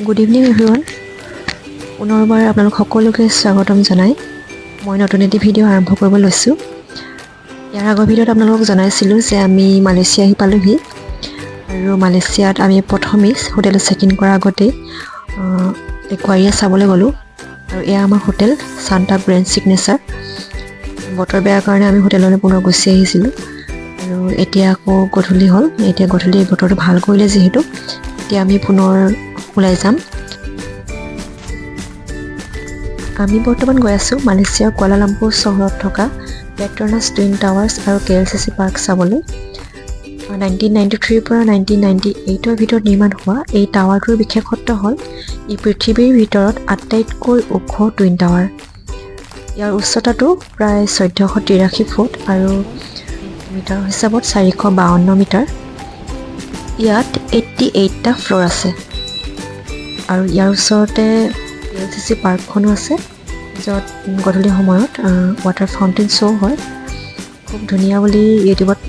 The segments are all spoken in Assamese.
Good evening everyone. পুনৰবাৰ আপোনালোক সকলোকে স্বাগতম জনাই মই নতুন এটি ভিডিঅ' আৰম্ভ কৰিব লৈছোঁ। ইয়াৰ আগৰ ভিডিঅ'ত আপোনালোকক জনাইছিলোঁ যে আমি মালয়েছিয়া আহি পালোহি আৰু মালয়েছিয়াত আমি প্ৰথমেই হোটেলত চেক ইন কৰাৰ আগতেই একুৱাৰিয়া চাবলৈ গ'লোঁ আৰু এয়া আমাৰ হোটেল চান্তা গ্ৰেণ্ড ছিগনেচাৰ। বতৰ বেয়াৰ কাৰণে আমি হোটেললৈ পুনৰ গুচি আহিছিলোঁ আৰু এতিয়া আকৌ গধূলি হ'ল। এতিয়া গধূলি বতৰটো ভাল কৰিলে যিহেতু এতিয়া আমি পুনৰ ওলাই যাম। আমি বৰ্তমান গৈ আছোঁ মালয়েছিয়াৰ কুৱালালামপুৰ চহৰত থকা পেট্ৰনাছ টুইন টাৱাৰ্ছ আৰু KLCC পাৰ্ক চাবলৈ। 1993 পৰা 1998ৰ ভিতৰত নিৰ্মাণ হোৱা এই টাৱাৰটোৰ বিশেষত্ব হ'ল ই পৃথিৱীৰ ভিতৰত আটাইতকৈ ওখ টুইন টাৱাৰ। ইয়াৰ উচ্চতাটো প্ৰায় 1483 ফুট আৰু মিটাৰ হিচাপত 452 মিটাৰ। ইয়াত 88টা ফ্ল'ৰ আছে আৰু ইয়াৰ ওচৰতে KLCC পাৰ্কখনো আছে, য'ত গধূলি সময়ত ৱাটাৰ ফাউণ্টেইন শ্ব' হয়। খুব ধুনীয়া বুলি ইউটিউবত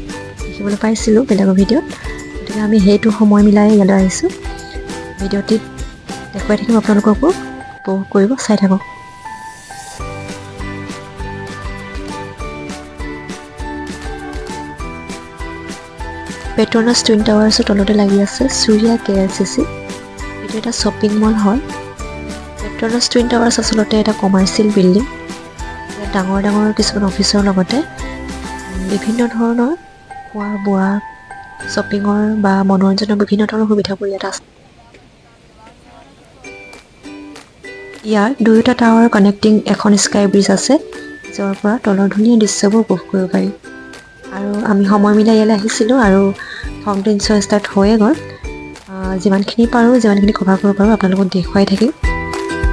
দেখিবলৈ পাইছিলোঁ বেলেগৰ ভিডিঅ'ত, গতিকে আমি সেইটো সময় মিলাই ইয়ালৈ আহিছোঁ। ভিডিঅ'টিত দেখুৱাই থাকিম আপোনালোককো, উপভোগ কৰিব, চাই থাকক। পেট্ৰনাছ টুইন টাৱাৰ্ছৰ তলতে লাগি আছে চুৰিয়া KLCC। এইটো এটা শ্বপিং মল হয়। পেট্ৰনাছ টুইন টাৱাৰ্ছ আচলতে এটা কমাৰ্চিয়েল বিল্ডিং। ইয়াত ডাঙৰ ডাঙৰ কিছুমান অফিচৰ লগতে বিভিন্ন ধৰণৰ খোৱা বোৱা, শ্বপিঙৰ বা মনোৰঞ্জনৰ বিভিন্ন ধৰণৰ সুবিধাবোৰ ইয়াত আছে। ইয়াৰ দুয়োটা টাৱাৰ কানেক্টিং এখন স্কাই ব্ৰিজ আছে, য'ৰ পৰা তলৰ ধুনীয়া দৃশ্যবোৰ উপভোগ কৰিব পাৰি। আৰু আমি সময় মিলাই ইয়ালৈ আহিছিলোঁ আৰু ফাউণ্টেইন শ্ব' ষ্টাৰ্ট হৈয়ে গ'ল। যিমানখিনি পাৰোঁ, যিমানখিনি কভাৰ কৰিব পাৰোঁ আপোনালোকক দেখুৱাই থাকিম।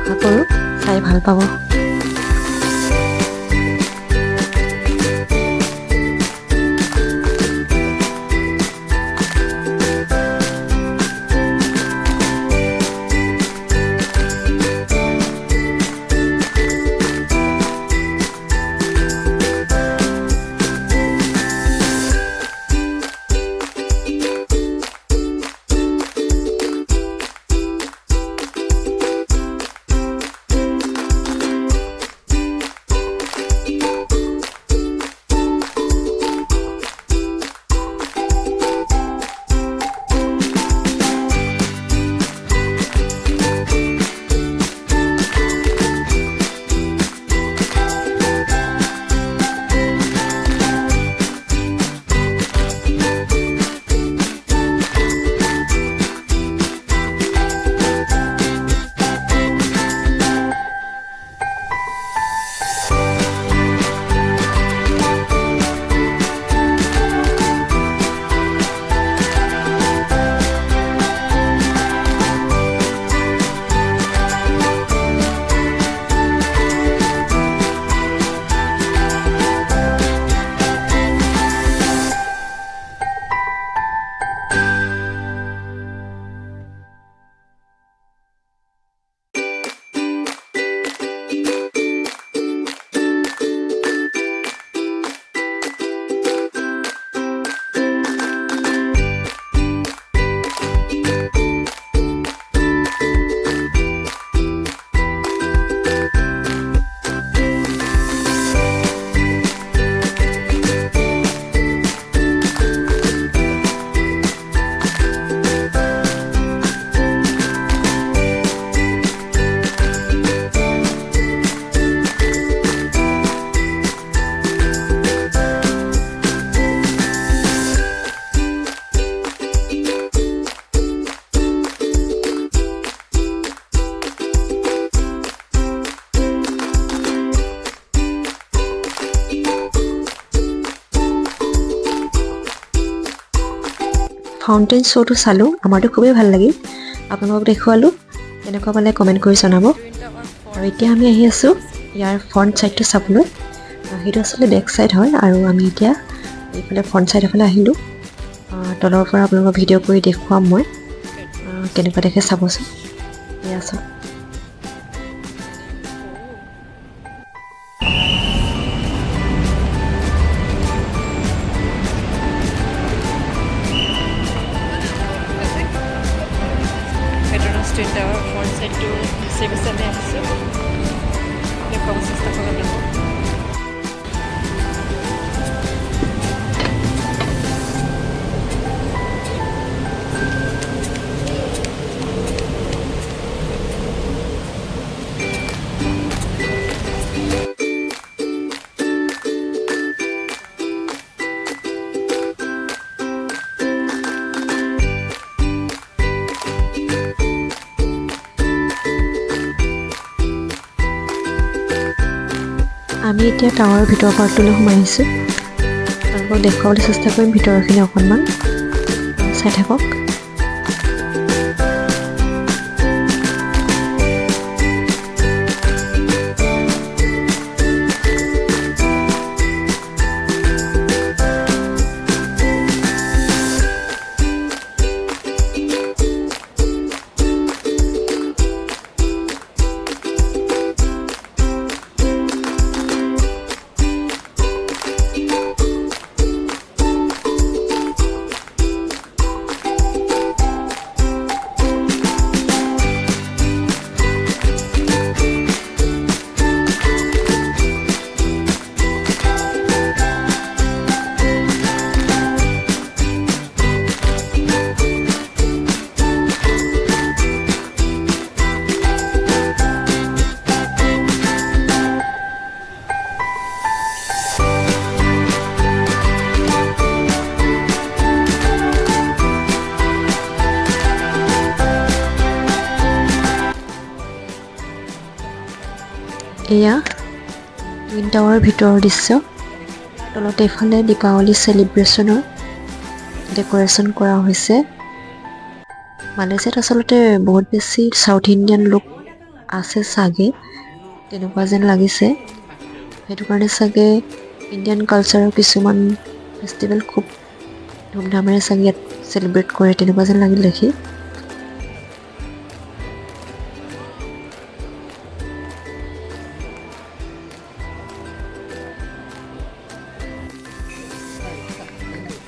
আশা কৰোঁ চাই ভাল পাব। ফাউণ্টেইন শ্ব'টো চালোঁ, আমাৰতো খুবেই ভাল লাগিল। আপোনালোকক দেখুৱালোঁ, কেনেকুৱা পালে কমেণ্ট কৰি জনাব। আৰু এতিয়া আমি আহি আছোঁ ইয়াৰ ফ্ৰণ্ট ছাইডটো চাবলৈ। সেইটো আচলতে বেক ছাইড হয় আৰু আমি এতিয়া এইফালে ফ্ৰণ্ট ছাইড এফালে আহিলোঁ। তলৰ পৰা আপোনালোকক ভিডিঅ' কৰি দেখুৱাম মই, কেনেকুৱা দেখে চাবচোন। এয়া চাওক। Petronas Twin Tower. ফ্ৰণ্ট ছাইডটো বিচাৰি বিচাৰি আহিছোঁ দেখুৱাব চেষ্টা কৰিম। আমি এতিয়া টাৱাৰৰ ভিতৰ পাৰ্টটোলৈ সোমাই আহিছোঁ। আপোনালোকক দেখুৱাবলৈ চেষ্টা কৰিম ভিতৰৰখিনি অকণমান চাই থাকক। এয়া টুইন টাৱাৰৰ ভিতৰৰ দৃশ্য। তলত এইফালে দীপাৱলী চেলিব্ৰেশ্যনৰ ডেক'ৰেশ্যন কৰা হৈছে। মালয়েছিয়াত আচলতে বহুত বেছি চাউথ ইণ্ডিয়ান লোক আছে চাগে, তেনেকুৱা যেন লাগিছে। সেইটো কাৰণে চাগে ইণ্ডিয়ান কালচাৰৰ কিছুমান ফেষ্টিভেল খুব ধুমধামেৰে চাগে ইয়াত চেলিব্ৰেট কৰে, তেনেকুৱা যেন লাগিল দেখি।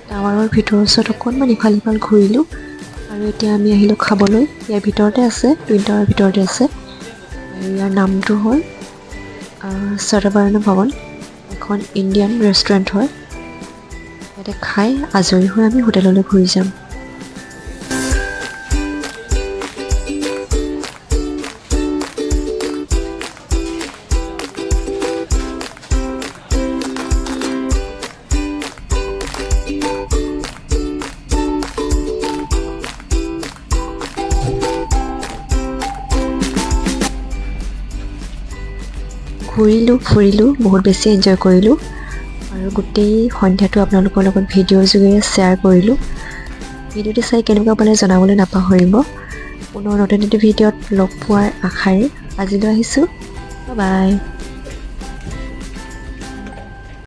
টাৱাৰৰ ভিতৰৰ ওচৰত অকণমান ইফাল সিফাল ঘূৰিলোঁ আৰু এতিয়া আমি আহিলোঁ খাবলৈ। ইয়াৰ ভিতৰতে আছে, টুইন টাৱাৰৰ ভিতৰতে আছে। আৰু ইয়াৰ নামটো হ'ল সৰবৰ্ণ ভৱন। এখন ইণ্ডিয়ান ৰেষ্টুৰেণ্ট হয়। ইয়াতে খাই আজৰি হৈ আমি হোটেললৈ ঘূৰি যাম। ঘূৰিলোঁ ফুৰিলোঁ, বহুত বেছি এনজয় কৰিলোঁ আৰু গোটেই সন্ধ্যাটো আপোনালোকৰ লগত ভিডিঅ'ৰ যোগেৰে শ্বেয়াৰ কৰিলোঁ। ভিডিঅ'টো চাই কেনেকুৱা পালে জনাবলৈ নাপাহৰিব। পুনৰ নতুন এটি ভিডিঅ'ত লগ পোৱাৰ আশাৰে আজিলৈ আহিছোঁ। Bye bye.